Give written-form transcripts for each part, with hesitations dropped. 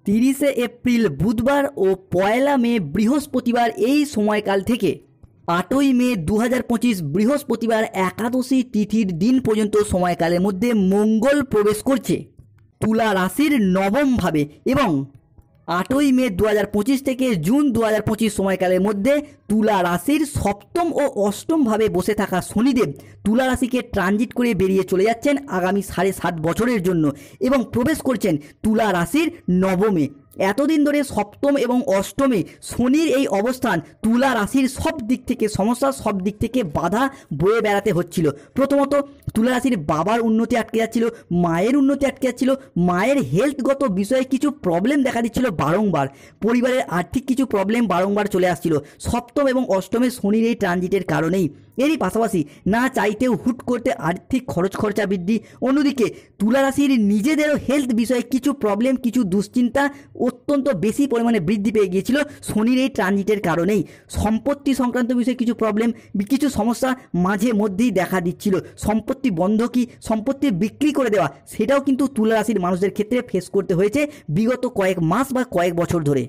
30শে April বুধবার ও 1লা মে বৃহস্পতিবার এই সময়কাল থেকে 8ই মে 2025 বৃহস্পতিবার একাদশী তিথির দিন পর্যন্ত সময়কালের মধ্যে মঙ্গল প্রবেশ করছে তুলা রাশির নবম ভাবে এবং 8ই মে 2025 থেকে জুন 2025 সময়কালের মধ্যে তুলা রাশির সপ্তম ও অষ্টম ভাবে বসে থাকা শনিদেব তুলা রাশিকে ট্রানজিট করে বেরিয়ে চলে যাচ্ছেন আগামী 7.5 বছরের জন্য এবং প্রবেশ করছেন তুলা রাশির নবমে। এতদিন ধরে সপ্তম এবং অষ্টমে শনির এই অবস্থান তুলা রাশির সব দিক থেকে সমস্যা, সব দিক থেকে বাধা বয়ে বেড়াতে হচ্ছিল। প্রথমত তুলা রাশির বাবার উন্নতি আটকে যাচ্ছিল, মায়ের উন্নতি আটকে যাচ্ছিল, মায়ের হেলথগত বিষয়ে কিছু প্রবলেম দেখা দিচ্ছিল বারংবার, পরিবারের আর্থিক কিছু প্রবলেম বারংবার চলে আসছিল সপ্তম এবং অষ্টমে শনির এই ট্রানজিটের কারণেই। এরই পাশাপাশি না চাইতেও হুট করতে আর্থিক খরচা বৃদ্ধি, অন্যদিকে তুলা রাশির নিজেদেরও হেলথ বিষয়ে কিছু প্রবলেম, কিছু দুশ্চিন্তা অত্যন্ত বেশি পরিমাণে বৃদ্ধি পেয়ে গিয়েছিল শনির এই ট্রানজিটের কারণেই। সম্পত্তি সংক্রান্ত বিষয়ে কিছু প্রবলেম, কিছু সমস্যা মাঝে মধ্যেই দেখা দিচ্ছিল। সম্পত্তি বন্ধকি, সম্পত্তি বিক্রি করে দেওয়া, সেটাও কিন্তু তুলা রাশির মানুষদের ক্ষেত্রে ফেস করতে হয়েছে বিগত কয়েক মাস বা কয়েক বছর ধরে।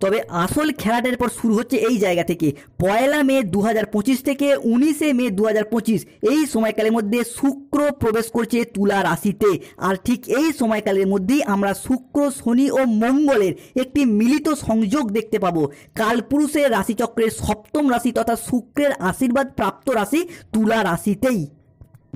তবে আসল খেলাটার পর শুরু হচ্ছে এই জায়গা থেকে 1লা মে 2025 থেকে 19শে মে 2025 এই সময়কালের মধ্যে শুক্র প্রবেশ করছে তুলা রাশিতে। আর ঠিক এই সময়কালের মধ্যেই আমরা শুক্র, শনি ও মঙ্গলের একটি মিলিত সংযোগ দেখতে পাবো। কালপুরুষের রাশিচক্রের সপ্তম রাশি তথা শুক্রের আশীর্বাদ প্রাপ্ত রাশি তুলা রাশিতেই,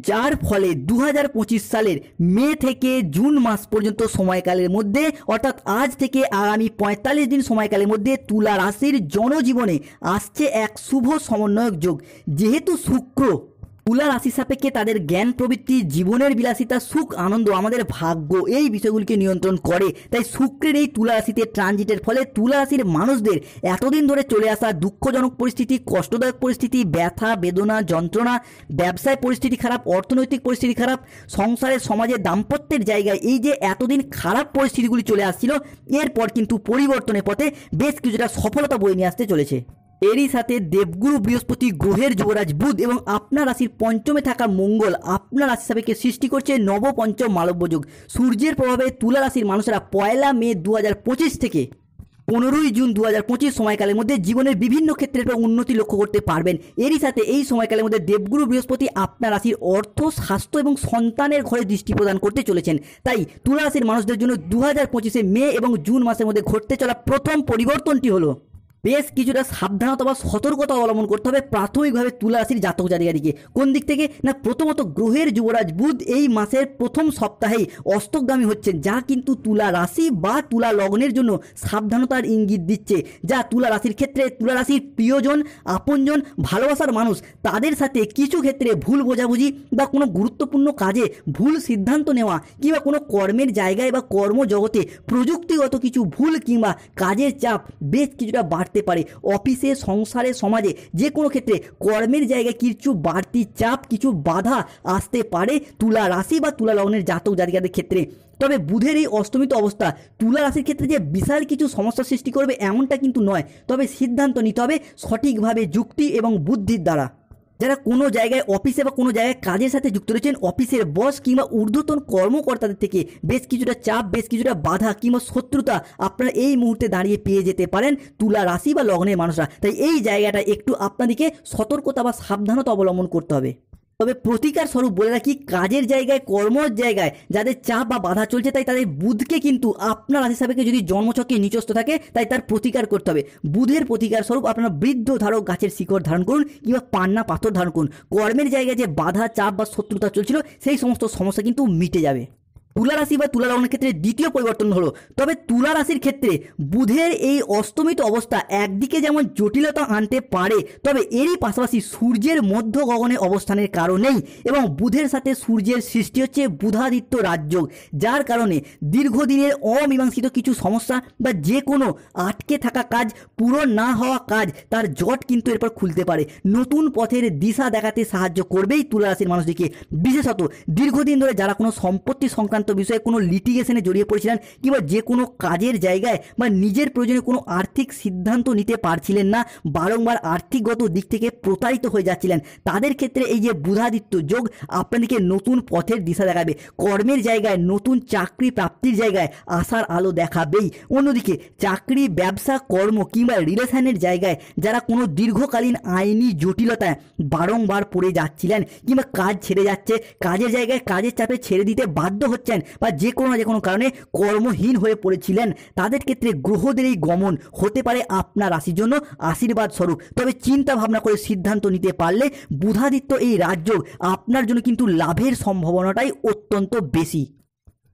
যার ফলে 2025 সালের মে থেকে জুন মাস পর্যন্ত সময়কালের মধ্যে অর্থাৎ আজ থেকে আগামী 45 দিন সময়কালের মধ্যে তুলা রাশির জনজীবনে আসছে এক শুভ সমন্বয়ক যোগ। যেহেতু শুক্র তুলা রাশি সাপেক্ষে তাদের জ্ঞান প্রবৃত্তি, জীবনের বিলাসিতা, সুখ আনন্দ, আমাদের ভাগ্য, এই বিষয়গুলিকে নিয়ন্ত্রণ করে, তাই শুক্রের এই তুলা রাশিতে ট্রানজিটের ফলে তুলা রাশির মানুষদের এতদিন ধরে চলে আসা দুঃখজনক পরিস্থিতি, কষ্টদায়ক পরিস্থিতি, ব্যথা বেদনা যন্ত্রণা, ব্যবসায় পরিস্থিতি খারাপ, অর্থনৈতিক পরিস্থিতি খারাপ, সংসারে সমাজে দাম্পত্যের জায়গায় এই যে এতদিন খারাপ পরিস্থিতিগুলি চলে আসছিল, এরপর কিন্তু পরিবর্তনের পথে বেশ কিছুটা সফলতা বয়ে নিয়ে আসতে চলেছে। এরই সাথে দেবগুরু বৃহস্পতি, গ্রহের যুবরাজ বুধ এবং আপনার রাশির পঞ্চমে থাকা মঙ্গল আপনার রাশি সাপেক্ষে সৃষ্টি করছে নবপঞ্চম মালব্য যোগ। সূর্যের প্রভাবে তুলা রাশির মানুষেরা 1লা মে 2025 থেকে 15ই জুন 2025 সময়কালের মধ্যে জীবনের বিভিন্ন ক্ষেত্রে উন্নতি লক্ষ্য করতে পারবেন। এরই সাথে এই সময়কালের মধ্যে দেবগুরু বৃহস্পতি আপনার রাশির অর্থ, স্বাস্থ্য এবং সন্তানের ঘরে দৃষ্টি প্রদান করতে চলেছেন। তাই তুলা রাশির মানুষদের জন্য 2025 মে এবং জুন মাসের মধ্যে ঘটতে চলা প্রথম পরিবর্তনটি হলো বেশ কিছুটা সাবধানতা বা সতর্কতা অবলম্বন করতে হবে প্রাথমিকভাবে তুলা রাশির জাতক জাতিকাদিকে। কোন দিক থেকে না, প্রথমত গ্রহের যুবরাজ বুধ এই মাসের প্রথম সপ্তাহেই অস্তগামী হচ্ছেন, যা কিন্তু তুলা রাশি বা তুলা লগ্নের জন্য সাবধানতার ইঙ্গিত দিচ্ছে। যা তুলা রাশির ক্ষেত্রে তুলা রাশির প্রিয়জন, আপনজন, ভালোবাসার মানুষ তাদের সাথে কিছু ক্ষেত্রে ভুল বোঝাবুঝি বা কোনো গুরুত্বপূর্ণ কাজে ভুল সিদ্ধান্ত নেওয়া কিংবা কোনো কর্মের জায়গায় বা কর্মজগতে প্রযুক্তিগত কিছু ভুল কিংবা কাজের চাপ বেশ কিছুটা বাড়তে পারে। অফিসে, সংসারে, সমাজে যে কোনো ক্ষেত্রে কর্মের জায়গায় কিছু বাড়তি চাপ, কিছু বাধা আসতে পারে তুলা রাশি বা তুলা লগ্নের জাতক জাতিকাদের ক্ষেত্রে। তবে বুধের এই অস্তমিত অবস্থা তুলা রাশির ক্ষেত্রে যে বিশাল কিছু সমস্যা সৃষ্টি করবে এমনটা কিন্তু নয়, তবে সিদ্ধান্ত নিতে হবে সঠিকভাবে যুক্তি এবং বুদ্ধির দ্বারা। যারা কোনো জায়গায় অফিসে বা কোনো জায়গায় কাজের সাথে যুক্ত রয়েছেন, অফিসের বস কিংবা ঊর্ধ্বতন কর্মকর্তাদের থেকে বেশ কিছুটা চাপ, বেশ কিছুটা বাধা কিংবা শত্রুতা আপনারা এই মুহূর্তে দাঁড়িয়ে পেয়ে যেতে পারেন তুলা রাশি বা লগ্নের মানুষরা। তাই এই জায়গাটা একটু আপনাদেরকে সতর্কতা বা সাবধানতা অবলম্বন করতে হবে। তবে প্রতিকার স্বরূপ বলে রাখি, কাজের জায়গায়, কর্মর জায়গায় যাদের চাপ বা বাধা চলছে তাই তাদের বুধকে কিন্তু আপনার রাশি সাপেক্ষে যদি জন্মছকে নিচস্থ থাকে তাই তার প্রতিকার করতে হবে। বুধের প্রতিকার স্বরূপ আপনারা বৃদ্ধ ধারক গাছের শিকড় ধারণ করুন কিংবা পান্না পাথর ধারণ করুন। কর্মের জায়গায় যে বাধা, চাপ বা শত্রুতা চলছিল সেই সমস্ত সমস্যা কিন্তু মিটে যাবে। তুলা রাশি বা তুলা লগ্নের ক্ষেত্রে দ্বিতীয় পরিবর্তন হলো, তবে তুলা রাশির ক্ষেত্রে বুধের এই অস্তমিত অবস্থা একদিকে যেমন জটিলতা আনতে পারে, তবে এরই পাশাপাশি সূর্যের মধ্য গগনে অবস্থানের কারণেই এবং বুধের সাথে সূর্যের সৃষ্টি হচ্ছে বুধাদিত্য রাজযোগ, যার কারণে দীর্ঘদিনের অমীমাংসিত কিছু সমস্যা বা যে কোনো আটকে থাকা কাজ, পূরণ না হওয়া কাজ, তার জট কিন্তু এরপর খুলতে পারে। নতুন পথের দিশা দেখাতে সাহায্য করবেই তুলা রাশির মানুষদেরকে। বিশেষত দীর্ঘদিন ধরে যারা কোনো সম্পত্তি সংক্রান্ত সংক্রান্ত বিষয়ে কোনো লিটিগেশনে জড়িয়ে পড়েছিলেন কিংবা যে কোনো কাজের জায়গায় বা নিজের প্রয়োজনে কোনো আর্থিক সিদ্ধান্ত নিতে পারছিলেন না, বারংবার আর্থিকগত দিক থেকে প্রতারিত হয়ে যাচ্ছিলেন, তাদের ক্ষেত্রে এই যে বুধাদিত্য যোগ আপনাদেরকে নতুন পথের দিশা দেখাবে। কর্মের জায়গায় নতুন চাকরি প্রাপ্তির জায়গায় আশার আলো দেখাবেই। অন্যদিকে চাকরি, ব্যবসা, কর্ম কিংবা রিলেশনের জায়গায় যারা কোনো দীর্ঘকালীন আইনি জটিলতায় বারংবার পড়ে যাচ্ছিলেন কিংবা কাজ ছেড়ে যাচ্ছে, কাজের জায়গায় কাজের চাপে ছেড়ে দিতে বাধ্য হচ্ছেন বা যে কোনো কারণে কর্মহীন হয়ে পড়েছিলেন, তাদের ক্ষেত্রে গ্রহদের এই গমন হতে পারে আপনার রাশির জন্য আশীর্বাদ স্বরূপ। তবে চিন্তা ভাবনা করে সিদ্ধান্ত নিতে পারলে বুধাদিত্য এই রাজযোগ আপনার জন্য কিন্তু লাভের সম্ভাবনাটাই অত্যন্ত বেশি।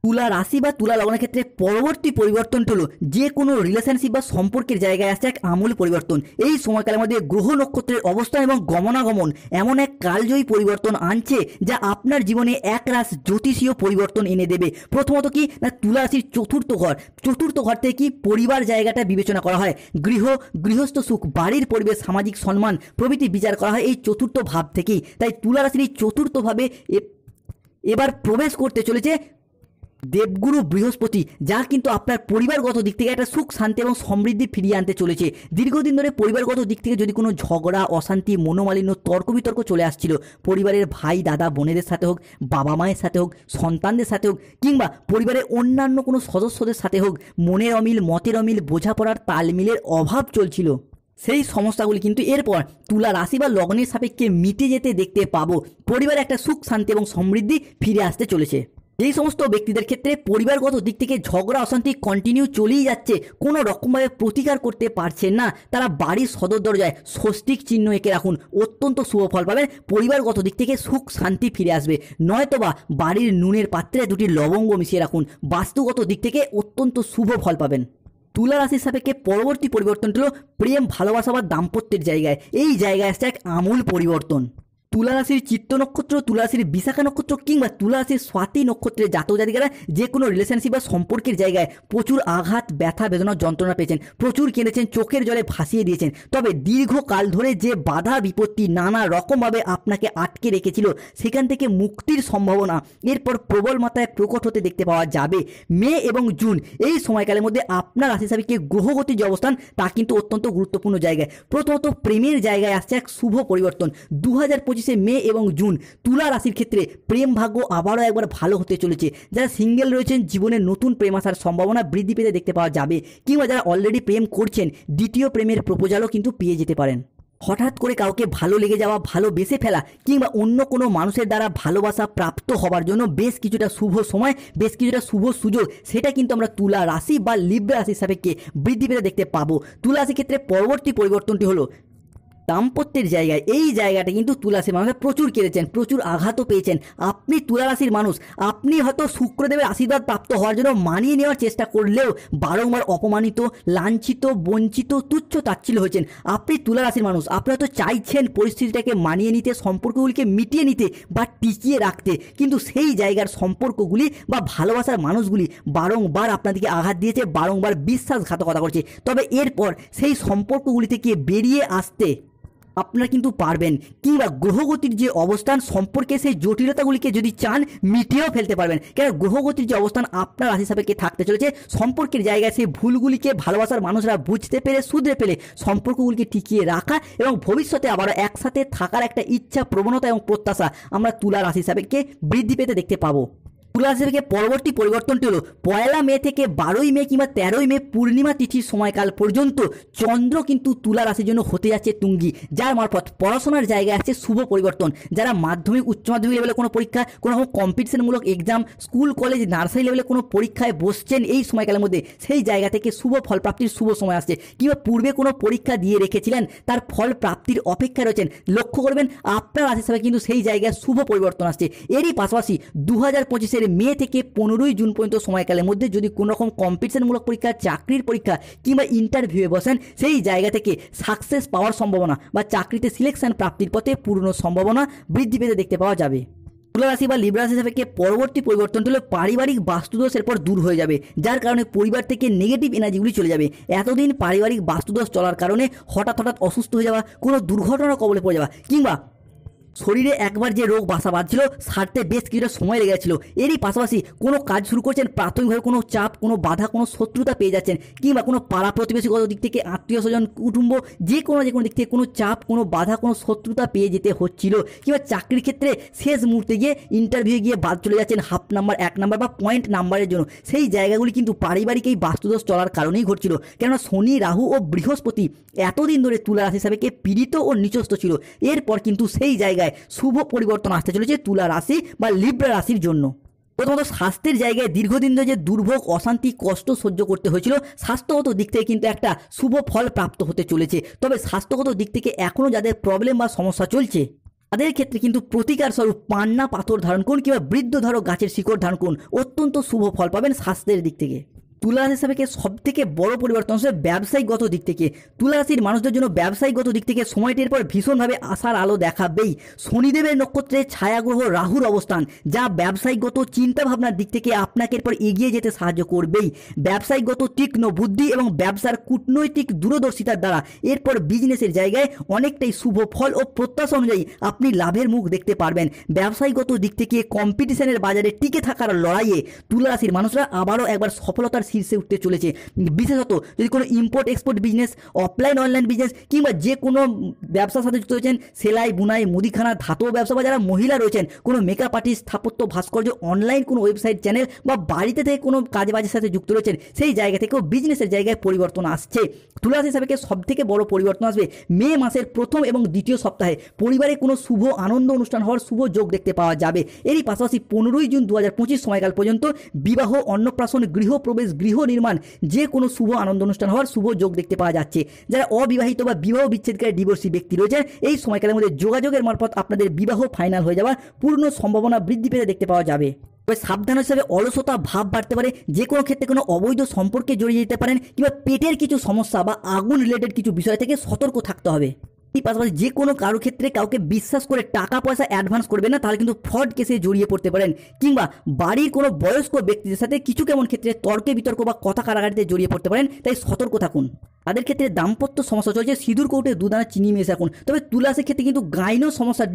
তুলা রাশি বা তুলা লগ্নের ক্ষেত্রে পরবর্তী পরিবর্তনটা হলো যে কোনো রিলেশনশিপ বা সম্পর্কের জায়গায় আসছে এক আমূল পরিবর্তন। এই সময়কালের মধ্যে গ্রহ নক্ষত্রের অবস্থান এবং গমনাগমন এমন এক কালজয়ী পরিবর্তন আনছে যা আপনার জীবনে একরাশ জ্যোতিষীয় পরিবর্তন এনে দেবে। প্রথমত কি না, তুলা রাশির চতুর্থ ঘর থেকে কি পরিবার জায়গাটা বিবেচনা করা হয়। গৃহস্থ সুখ, বাড়ির পরিবেশ, সামাজিক সম্মান প্রভৃতি বিচার করা হয় এই চতুর্থ ভাব থেকেই। তাই তুলা রাশির এই চতুর্থভাবে এবার প্রবেশ করতে চলেছে দেবগুরু বৃহস্পতি, যা কিন্তু আপনার পরিবারগত দিক থেকে একটা সুখ, শান্তি এবং সমৃদ্ধি ফিরিয়ে আনতে চলেছে। দীর্ঘদিন ধরে পরিবারগত দিক থেকে যদি কোনো ঝগড়া, অশান্তি, মনোমালিন্য, তর্ক বিতর্ক চলে আসছিল, পরিবারের ভাই দাদা বোনেদের সাথে হোক, বাবা মায়ের সাথে হোক, সন্তানদের সাথে হোক কিংবা পরিবারের অন্যান্য কোনো সদস্যদের সাথে হোক, মনের অমিল, মতের অমিল, বোঝাপড়ার তালমিলের অভাব চলছিল, সেই সমস্যাগুলি কিন্তু এরপর তুলা রাশি বা লগ্নের সাপেক্ষে মিটে যেতে দেখতে পাবো। পরিবারে একটা সুখ, শান্তি এবং সমৃদ্ধি ফিরে আসতে চলেছে। এই সমস্ত ব্যক্তিদের ক্ষেত্রে পরিবারগত দিক থেকে ঝগড়া অশান্তি কন্টিনিউ চলেই যাচ্ছে, কোনো রকমভাবে প্রতিকার করতে পারছেন না, তারা বাড়ির সদর দরজায় স্বস্তিক চিহ্ন এঁকে রাখুন, অত্যন্ত শুভ ফল পাবেন। পরিবারগত দিক থেকে সুখ শান্তি ফিরে আসবে। নয়তোবা বাড়ির নুনের পাত্রে দুটি লবঙ্গ মিশিয়ে রাখুন, বাস্তুগত দিক থেকে অত্যন্ত শুভ ফল পাবেন। তুলা রাশির সাপেক্ষে পরবর্তী পরিবর্তনটি হলো প্রেম, ভালোবাসা বা দাম্পত্যের জায়গায়। এই জায়গায় আসছে এক আমূল পরিবর্তন। তুলা রাশির চিত্ত নক্ষত্র, তুলা রাশির বিশাখা নক্ষত্র কিংবা তুলা রাশির স্বাতি নক্ষত্রের জাতক জাতিকারা যে কোনো রিলেশনশিপ বা সম্পর্কের জায়গায় প্রচুর আঘাত, ব্যথা, বেদনা, যন্ত্রণা পেয়েছেন, প্রচুর কেঁদেছেন, চোখের জলে ভাসিয়ে দিয়েছেন। তবে দীর্ঘকাল ধরে যে বাধা বিপত্তি নানা রকমভাবে আপনাকে আটকে রেখেছিল, সেখান থেকে মুক্তির সম্ভাবনা এরপর প্রবল মাত্রায় প্রকট হতে দেখতে পাওয়া যাবে। মে এবং জুন এই সময়কালের মধ্যে আপনার রাশি সাপেক্ষে গ্রহগতির যে অবস্থান তা কিন্তু অত্যন্ত গুরুত্বপূর্ণ জায়গায়। প্রথমত প্রেমের জায়গায় আসছে এক শুভ পরিবর্তন। 2025 মে এবং জুন তুলা রাশির ক্ষেত্রে প্রেম ভাগ্য আবারও একবার ভালো হতে চলেছে। যারা সিঙ্গেল রয়েছেন জীবনে নতুন প্রেম আসার সম্ভাবনা বৃদ্ধি পেতে দেখতে পাওয়া যাবে, কিংবা যারা অলরেডি প্রেম করছেন দ্বিতীয় প্রেমের প্রপোজালও কিন্তু পেয়ে যেতে পারেন। হঠাৎ করে কাউকে ভালো লেগে যাওয়া, ভালোবেসে ফেলা কিংবা অন্য কোনো মানুষের দ্বারা ভালোবাসা প্রাপ্ত হবার জন্য বেশ কিছুটা শুভ সময়, বেশ কিছুটা শুভ সুযোগ, সেটা কিন্তু আমরা তুলা রাশি বা লিব্রা রাশির সাপেক্ষে বৃদ্ধি পেতে দেখতে পাবো। তুলা রাশির ক্ষেত্রে পরবর্তী পরিবর্তনটি হলো দাম্পত্যের জায়গায়। এই জায়গাটা কিন্তু তুলা রাশির মানুষ প্রচুর কেঁদেছেন, প্রচুর আঘাতও পেয়েছেন। আপনি তুলা রাশির মানুষ, আপনি হয়তো শুক্রদেবের আশীর্বাদ প্রাপ্ত হওয়ার জন্য মানিয়ে নেওয়ার চেষ্টা করলেও বারংবার অপমানিত, লাঞ্ছিত, বঞ্চিত, তুচ্ছ তাচ্ছিল্য হয়েছেন। আপনি তুলা রাশির মানুষ, আপনি হয়তো চাইছেন পরিস্থিতিটাকে মানিয়ে নিতে, সম্পর্কগুলিকে মিটিয়ে নিতে বা টিকিয়ে রাখতে, কিন্তু সেই জায়গার সম্পর্কগুলি বা ভালোবাসার মানুষগুলি বারংবার আপনাদেরকে আঘাত দিয়েছে, বারংবার বিশ্বাসঘাতকতা করছে। তবে এরপর সেই সম্পর্কগুলি থেকে বেরিয়ে আসতে আপনারা কিন্তু পারবেন, কিংবা গ্রহগতির যে অবস্থান সম্পর্কে সেই জটিলতাগুলিকে যদি চান মিটিয়েও ফেলতে পারবেন। কেন গ্রহগতির যে অবস্থান আপনার রাশি সাপেক্ষে থাকতে চলেছে, সম্পর্কের জায়গায় সেই ভুলগুলিকে ভালোবাসার মানুষরা বুঝতে পেরে, শুধরে পেলে সম্পর্কগুলিকে টিকিয়ে রাখা এবং ভবিষ্যতে আবারও একসাথে থাকার একটা ইচ্ছা, প্রবণতা এবং প্রত্যাশা আমরা তুলা রাশি সাপেক্ষে বৃদ্ধি পেতে দেখতে পাবো। তুলা রাশি থেকে পরবর্তী পরিবর্তনটি হলো 1 মে থেকে 12 মে কিংবা 13 মে পূর্ণিমা তিথির সময়কাল পর্যন্ত চন্দ্র কিন্তু তুলা রাশির জন্য হতে যাচ্ছে তুঙ্গি, যার মারফত পড়াশোনার জায়গায় আসছে শুভ পরিবর্তন। যারা মাধ্যমিক, উচ্চ মাধ্যমিক লেভেলে কোনো পরীক্ষা, কোনো কম্পিটিশনমূলক এক্সাম, স্কুল কলেজ, নার্সারি লেভেলে কোনো পরীক্ষায় বসছেন এই সময়কালের মধ্যে, সেই জায়গা থেকে শুভ ফল প্রাপ্তির শুভ সময় আসছে। কিংবা পূর্বে কোনো পরীক্ষা দিয়ে রেখেছিলেন, তার ফল প্রাপ্তির অপেক্ষায় রয়েছেন, লক্ষ্য করবেন আপনার রাশি হিসাবে কিন্তু সেই জায়গায় শুভ পরিবর্তন আসছে। এরই পাশাপাশি 2025 মে থেকে 15 জুন পর্যন্ত সময়কালের মধ্যে যদি কোনো রকম কম্পিটিশনমূলক পরীক্ষা, চাকরির পরীক্ষা কিংবা ইন্টারভিউয়ে বসেন, সেই জায়গা থেকে সাকসেস পাওয়ার সম্ভাবনা বা চাকরিতে সিলেকশন প্রাপ্তির পথে পূর্ণ সম্ভাবনা বৃদ্ধি পেতে দেখতে পাওয়া যাবে। তুলা রাশি বা লিব্রা রাশি সাপেক্ষে পরবর্তী পরিবর্তনটি হলো পারিবারিক বাস্তুদোষ এরপর দূর হয়ে যাবে, যার কারণে পরিবার থেকে নেগেটিভ এনার্জিগুলি চলে যাবে। এতদিন পারিবারিক বাস্তুদোষ চলার কারণে হঠাৎ অসুস্থ হয়ে যাওয়া, কোনো দুর্ঘটনার কবলে পড়ে যাওয়া কিংবা শরীরে একবার যে রোগ বাসা বাঁধছিল সারতে বেশ কিছুটা সময় লেগে গেছিল। এরই পাশাপাশি কোনো কাজ শুরু করছেন, প্রাথমিকভাবে কোনো চাপ, কোনো বাধা, কোনো শত্রুতা পেয়ে যাচ্ছেন, কিংবা কোনো পাড়া প্রতিবেশীগত দিক থেকে, আত্মীয় স্বজন, কুটুম্ব, যে কোনো দিক থেকে কোনো চাপ, কোনো বাধা, কোনো শত্রুতা পেয়ে যেতে হচ্ছিল, কিংবা চাকরির ক্ষেত্রে শেষ মুহূর্তে গিয়ে ইন্টারভিউ গিয়ে বাদ চলে যাচ্ছেন হাফ নাম্বার, 1 নাম্বার বা পয়েন্ট নাম্বারের জন্য। সেই জায়গাগুলি কিন্তু পারিবারিক এই বাস্তুদোষ চলার কারণেই ঘটছিল। কেননা শনি, রাহু ও বৃহস্পতি এতদিন ধরে তুলা রাশি হিসাবে পীড়িত ও নিচস্থ ছিল। এরপর কিন্তু সেই জায়গায় শুভ পরিবর্তন আসতে চলেছে তুলা রাশি বা লিব্রা রাশির জন্য। প্রথমত স্বাস্থ্যের জায়গায় দীর্ঘদিন ধরে যে দুর্ভোগ, অশান্তি, কষ্ট সহ্য করতে হয়েছিল, স্বাস্থ্যগত দিক থেকে কিন্তু একটা শুভ ফল প্রাপ্ত হতে চলেছে। তবে স্বাস্থ্যগত দিক থেকে এখনও যাদের প্রবলেম বা সমস্যা চলছে তাদের ক্ষেত্রে কিন্তু প্রতিকার স্বরূপ পান্না পাথর ধারণ করুন, কিংবা বৃদ্ধধর গাছের শিকড় ধারণ করুন, অত্যন্ত শুভ ফল পাবেন স্বাস্থ্যের দিক থেকে। তুলা রাশি হিসাবে সব থেকে বড় পরিবর্তন হচ্ছে ব্যবসায়িকগত দিক থেকে। তুলা রাশির মানুষদের জন্য ব্যবসায়িকগত দিক থেকে সময়টির পর ভীষণভাবে আশার আলো দেখাবেই। শনিদেবের নক্ষত্রে ছায়াগ্রহ রাহুর অবস্থান, যা ব্যবসায়িকগত চিন্তাভাবনার দিক থেকে আপনাকে এরপর এগিয়ে যেতে সাহায্য করবেই। ব্যবসায়িকগত তীক্ষ্ণ বুদ্ধি এবং ব্যবসার কূটনৈতিক দূরদর্শিতার দ্বারা এরপর বিজনেসের জায়গায় অনেকটাই শুভ ফল ও প্রত্যাশা অনুযায়ী আপনি লাভের মুখ দেখতে পারবেন। ব্যবসায়িকগত দিক থেকে কম্পিটিশনের বাজারে টিকে থাকার লড়াইয়ে তুলা রাশির মানুষরা আবারও একবার সফলতার শীর্ষে উঠতে চলেছে। বিশেষত যদি কোনো import export business, offline online business, কিংবা যে কোনো ব্যবসার সাথে যুক্ত রয়েছেন, সেলাই, বুনাই, মুদিখানা, ধাতব ব্যবসা, বা যারা মহিলা রয়েছেন কোনো মেকআপ আর্টিস্ট, স্থাপত্য, ভাস্কর্য, অনলাইন কোনো ওয়েবসাইট চ্যানেল, বা বাড়িতে থেকে কোনো কাজে বাজের সাথে যুক্ত রয়েছেন, সেই জায়গা থেকেও বিজনেসের জায়গায় পরিবর্তন আসছে। তুলা রাশি হিসাবে সব থেকে বড় পরিবর্তন আসবে মে মাসের প্রথম এবং দ্বিতীয় সপ্তাহে। পরিবারে কোনো শুভ আনন্দ অনুষ্ঠান হওয়ার শুভ যোগ দেখতে পাওয়া যাবে। এরই পাশাপাশি 15ই জুন 2025 সময়কাল পর্যন্ত বিবাহ, অন্নপ্রাশন, গৃহপ্রবেশ, গৃহ নির্মাণ, যে কোনো শুভ আনন্দ অনুষ্ঠান হওয়ার শুভ যোগ দেখতে পাওয়া যাচ্ছে। যারা অবিবাহিত বা বিবাহ বিচ্ছেদকারী ডিভোর্সি ব্যক্তি রয়েছেন, এই সময়কালের মধ্যে যোগাযোগের মারফত আপনাদের বিবাহ ফাইনাল হয়ে যাওয়ার পূর্ণ সম্ভাবনা বৃদ্ধি পেতে দেখতে পাওয়া যাবে। তবে সাবধান হিসাবে অলসতা ভাব বাড়তে পারে, যে কোনো ক্ষেত্রে কোনো অবৈধ সম্পর্কে জড়িয়ে যেতে পারেন, কিংবা পেটের কিছু সমস্যা বা আগুন রিলেটেড কিছু বিষয় থেকে সতর্ক থাকতে হবে। পাশাপাশি যে কোনো কারো ক্ষেত্রে কাউকে বিশ্বাস করে টাকা পয়সা অ্যাডভান্স করবেন না, তাহলে কিন্তু ফ্রড কেসে জড়িয়ে পড়তে পারেন। কিংবা বাড়ির কোনো বয়স্ক ব্যক্তিদের সাথে কিছু কেমন ক্ষেত্রে তর্কে বিতর্ক বা কথা কাটাকাটিতে জড়িয়ে পড়তে পারেন, তাই সতর্ক থাকুন। তাদের ক্ষেত্রে দাম্পত্য সমস্যা চলছে, সিঁদুর কৌটে 2 দানা চিনি মিশিয়ে রাখুন। তবে তুলা রাশির ক্ষেত্রে কিন্তু গাইনো সমস্যার দিক